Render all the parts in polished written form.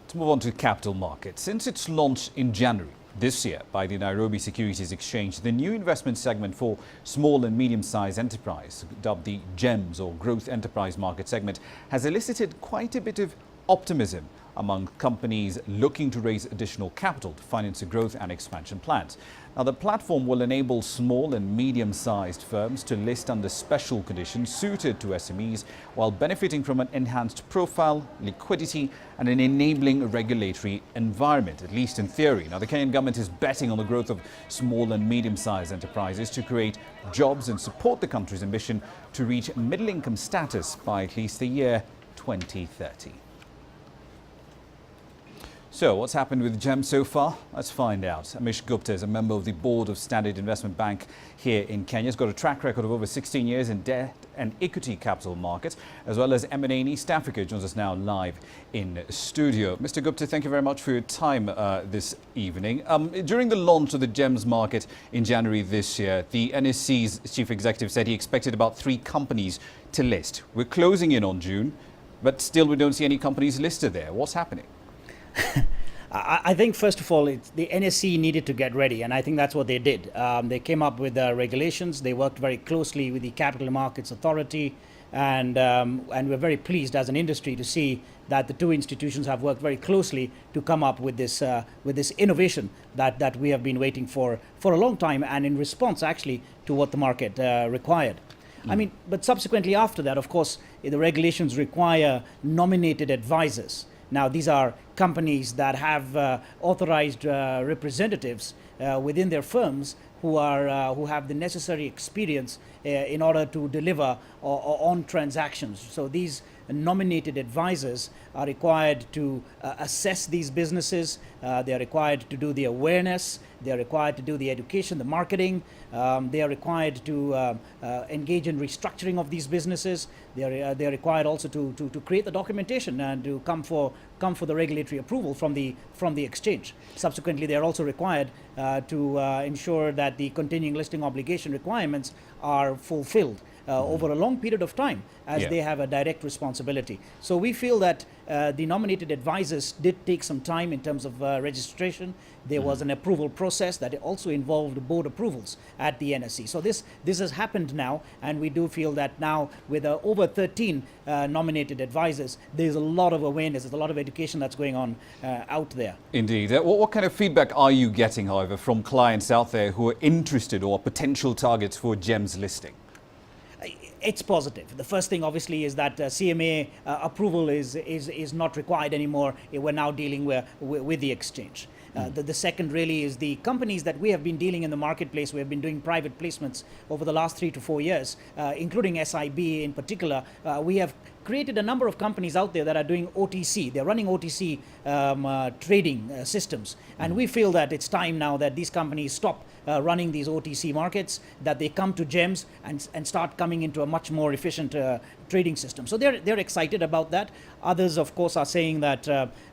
Let's move on to capital markets. Since its launch in January this year by the Nairobi Securities Exchange, the new investment segment for small and medium-sized enterprise, dubbed the GEMS or Growth Enterprise Market segment, has elicited quite a bit of optimism among companies looking to raise additional capital to finance their growth and expansion plans. Now, the platform will enable small and medium-sized firms to list under special conditions suited to SMEs while benefiting from an enhanced profile, liquidity and an enabling regulatory environment, at least in theory. Now, the Kenyan government is betting on the growth of small and medium-sized enterprises to create jobs and support the country's ambition to reach middle-income status by at least the year 2030. So, what's happened with GEM so far? Let's find out. Amish Gupta is a member of the board of Standard Investment Bank here in Kenya. He's got a track record of over 16 years in debt and equity capital markets, as well as M&A in East Africa. Joins us now live in studio. Mr. Gupta, thank you very much for your time this evening. During the launch of the GEMS market in January this year, the NSC's chief executive said he expected about 3 companies to list. We're closing in on June, but still we don't see any companies listed there. What's happening? I think, first of all, the NSC needed to get ready, and I think that's what they did. They came up with regulations. They worked very closely with the Capital Markets Authority, and we're very pleased as an industry to see that the 2 institutions have worked very closely to come up with this innovation that we have been waiting for a long time, and in response, actually, to what the market required. I mean, but subsequently after that, of course, the regulations require nominated advisors. Now, these are companies that have authorized representatives within their firms who have the necessary experience in order to deliver on transactions. So these nominated advisors are required to assess these businesses. They are required to do the awareness. They are required to do the education, the marketing. They are required to engage in restructuring of these businesses. They are required also to create the documentation and to come for the regulatory approval from the exchange. Subsequently, they are also required to ensure that the continuing listing obligation requirements are fulfilled over a long period of time, as they have a direct responsibility. So we feel that the nominated advisors did take some time in terms of registration. There was an approval process that also involved board approvals at the NSC. So this has happened now, and we do feel that now with over 13 nominated advisors, there's a lot of awareness, there's a lot of education that's going on out there. Indeed. What kind of feedback are you getting, however, from clients out there who are interested or potential targets for GEMS listing? It's positive. The first thing, obviously, is that CMA approval is not required anymore. We're now dealing with the exchange. The second really is the companies that we have been dealing in the marketplace. We have been doing private placements over the last 3 to 4 years, including SIB in particular. We have created a number of companies out there that are doing OTC. They're running OTC trading systems. And we feel that it's time now that these companies stop running these OTC markets, that they come to GEMS and start coming into a much more efficient trading system. So they're excited about that. Others, of course, are saying that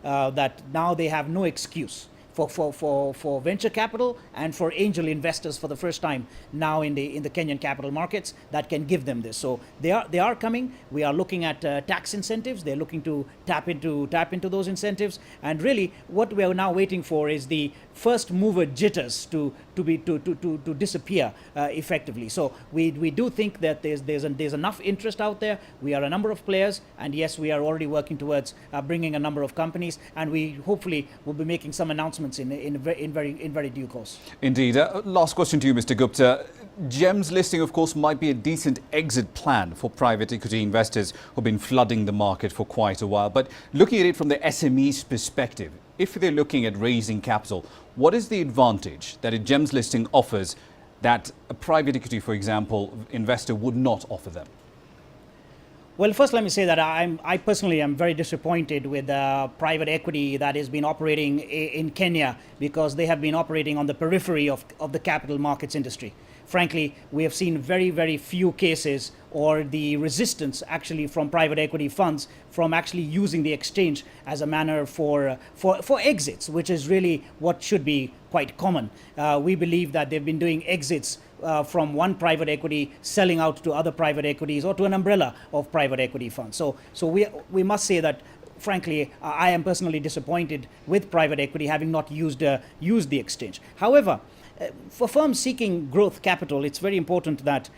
that now they have no excuse for venture capital and for angel investors for the first time now in the Kenyan capital markets that can give them this. So they are coming. We are looking at tax incentives. They're looking to tap into those incentives. And really, what we are now waiting for is the first mover jitters to disappear effectively. So we do think that there's enough interest out there. We are a number of players, and yes, we are already working towards bringing a number of companies, and we hopefully will be making some announcements in very due course. Indeed. Last question to you, Mr. Gupta. GEMS listing, of course, might be a decent exit plan for private equity investors who've been flooding the market for quite a while. But looking at it from the SMEs perspective, if they're looking at raising capital, what is the advantage that a GEMS listing offers that a private equity, for example, investor would not offer them? Well, first let me say that I personally am very disappointed with private equity that has been operating in Kenya, because they have been operating on the periphery of the capital markets industry. Frankly, we have seen very few cases, or the resistance actually from private equity funds from actually using the exchange as a manner for exits, which is really what should be quite common. We believe that they've been doing exits from one private equity selling out to other private equities or to an umbrella of private equity funds. So we must say that frankly, I am personally disappointed with private equity having not used the exchange. However, for firms seeking growth capital, it's very important that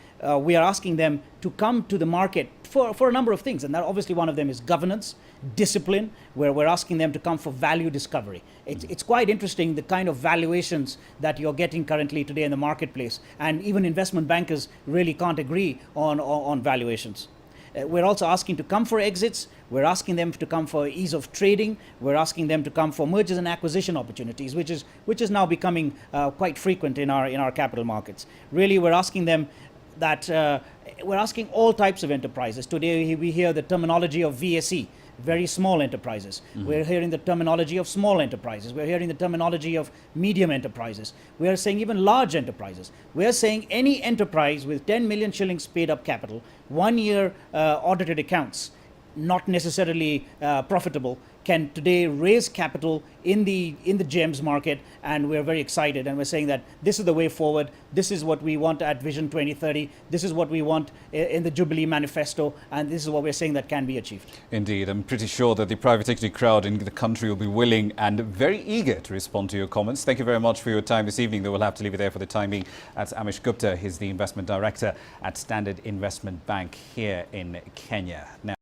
we are asking them to come to the market for a number of things. And that obviously one of them is governance, discipline, where we're asking them to come for value discovery. It's quite interesting the kind of valuations that you're getting currently today in the marketplace. And even investment bankers really can't agree on valuations. We're also asking to come for exits. We're asking them to come for ease of trading. We're asking them to come for mergers and acquisition opportunities, which is now becoming quite frequent in our capital markets. Really, we're asking them that we're asking all types of enterprises. Today, we hear the terminology of VSE, very small enterprises. We're hearing the terminology of small enterprises. We're hearing the terminology of medium enterprises. We're saying even large enterprises. We're saying any enterprise with 10 million shillings paid up capital, 1 year audited accounts, not necessarily profitable, can today raise capital in the GEMS market, and we're very excited, and we're saying that this is the way forward. This is what we want at Vision 2030. This is what we want in the Jubilee Manifesto, and this is what we're saying that can be achieved. Indeed, I'm pretty sure that the private equity crowd in the country will be willing and very eager to respond to your comments. Thank you very much for your time this evening, though we'll have to leave it there for the time being. That's Amish Gupta. He's the investment director at Standard Investment Bank here in Kenya. Now,